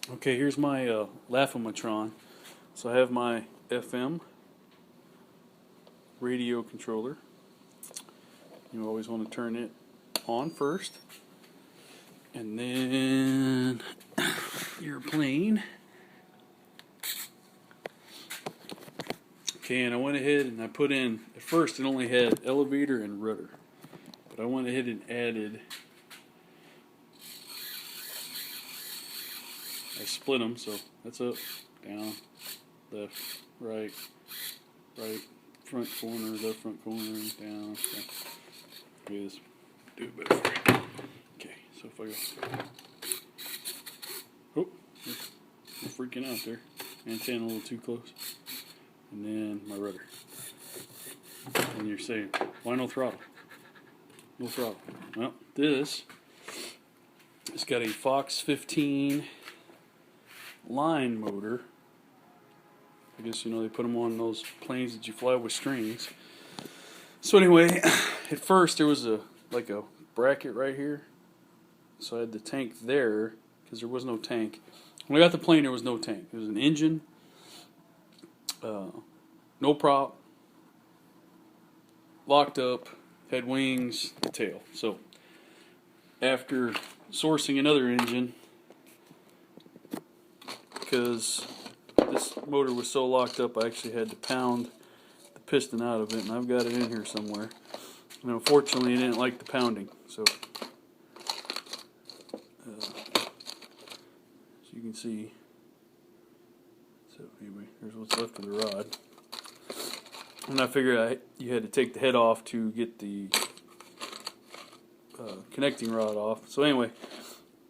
Okay, here's my Laugh-O-Matron. So I have my FM radio controller. You always want to turn it on first. And then your plane. Okay, and I went ahead and I put in, at first it only had elevator and rudder. But I went ahead and added, I split them, so that's up, down, left, right, front corner, left front corner, down. Maybe this do it better for you. Okay, so if I go, oh, I'm freaking out there. Antenna a little too close. And then my rudder. And you're saying, why no throttle? No throttle. Well, this has got a Fox 15 line motor. I guess you know they put them on those planes that you fly with strings. So anyway, at first there was a bracket right here. So I had the tank there because there was no tank. When I got the plane, there was no tank. There was an engine, no prop, locked up, had wings, tail. So after sourcing another engine, because this motor was so locked up, I actually had to pound the piston out of it, and I've got it in here somewhere. And unfortunately, it didn't like the pounding. So as you can see, so anyway, here's what's left of the rod. And I figured you had to take the head off to get the connecting rod off. So anyway,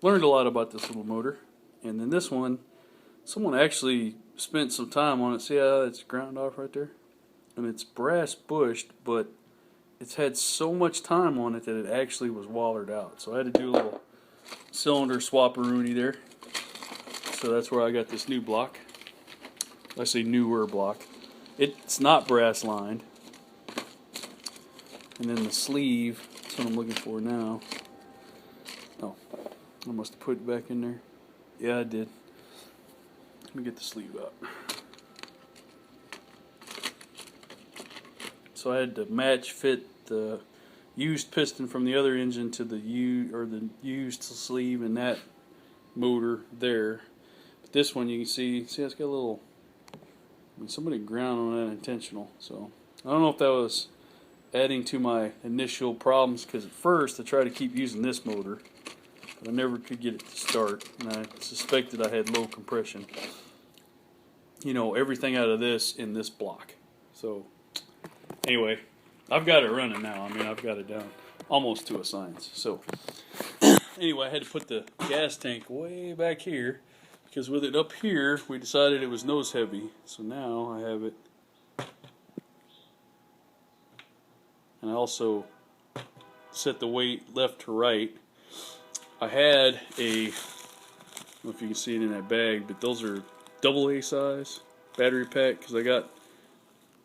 learned a lot about this little motor. And then this one, someone actually spent some time on it. See how it's ground off right there? And it's brass bushed, but it's had so much time on it that it actually was wallered out. So I had to do a little cylinder swap-a-rooney there. So that's where I got this new block. I say newer block. It's not brass lined. And then the sleeve, that's what I'm looking for now. Oh, I must have put it back in there. Yeah, I did. Let me get the sleeve out. So I had to match fit the used piston from the other engine to the used sleeve in that motor there. But this one you can see it's got a little, somebody ground on that intentional. So I don't know if that was adding to my initial problems, because at first I tried to keep using this motor, but I never could get it to start, and I suspected I had low compression. You know, everything out of this in this block. So anyway, I've got it running now. I mean, I've got it down almost to a science. So anyway, I had to put the gas tank way back here, because with it up here, we decided it was nose heavy. So now I have it. And I also set the weight left to right. I had I don't know if you can see it in that bag, but those are AA size battery pack, because I got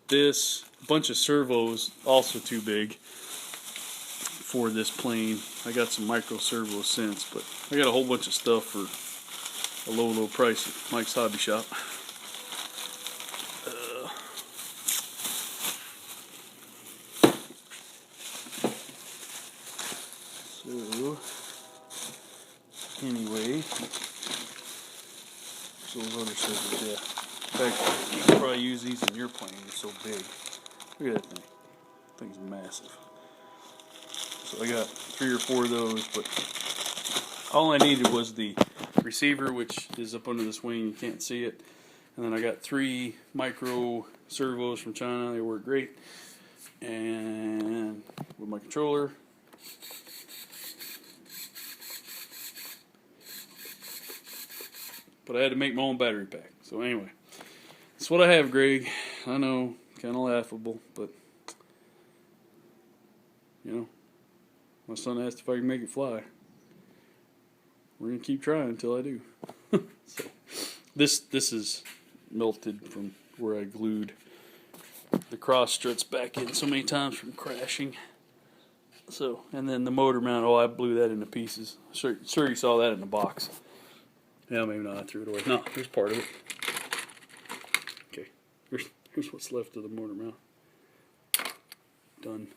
this bunch of servos, also too big for this plane. I got some micro servos since, but I got a whole bunch of stuff for a low price at Mike's Hobby Shop. So anyway, so those other servos, yeah. In fact, you could probably use these in your plane. They're so big. Look at that thing. That thing's massive. So I got 3 or 4 of those, but all I needed was the receiver, which is up under this wing. You can't see it. And then I got 3 micro servos from China. They work great. And with my controller. But I had to make my own battery pack. So anyway, that's what I have, Greg. I know, kind of laughable, but you know, my son asked if I could make it fly. We're gonna keep trying until I do. So this is melted from where I glued the cross struts back in so many times from crashing. So, and then the motor mount, I blew that into pieces. Sure you saw that in the box. Yeah, maybe not. I threw it away. No, here's part of it. Okay, here's what's left of the mortar mount. Done.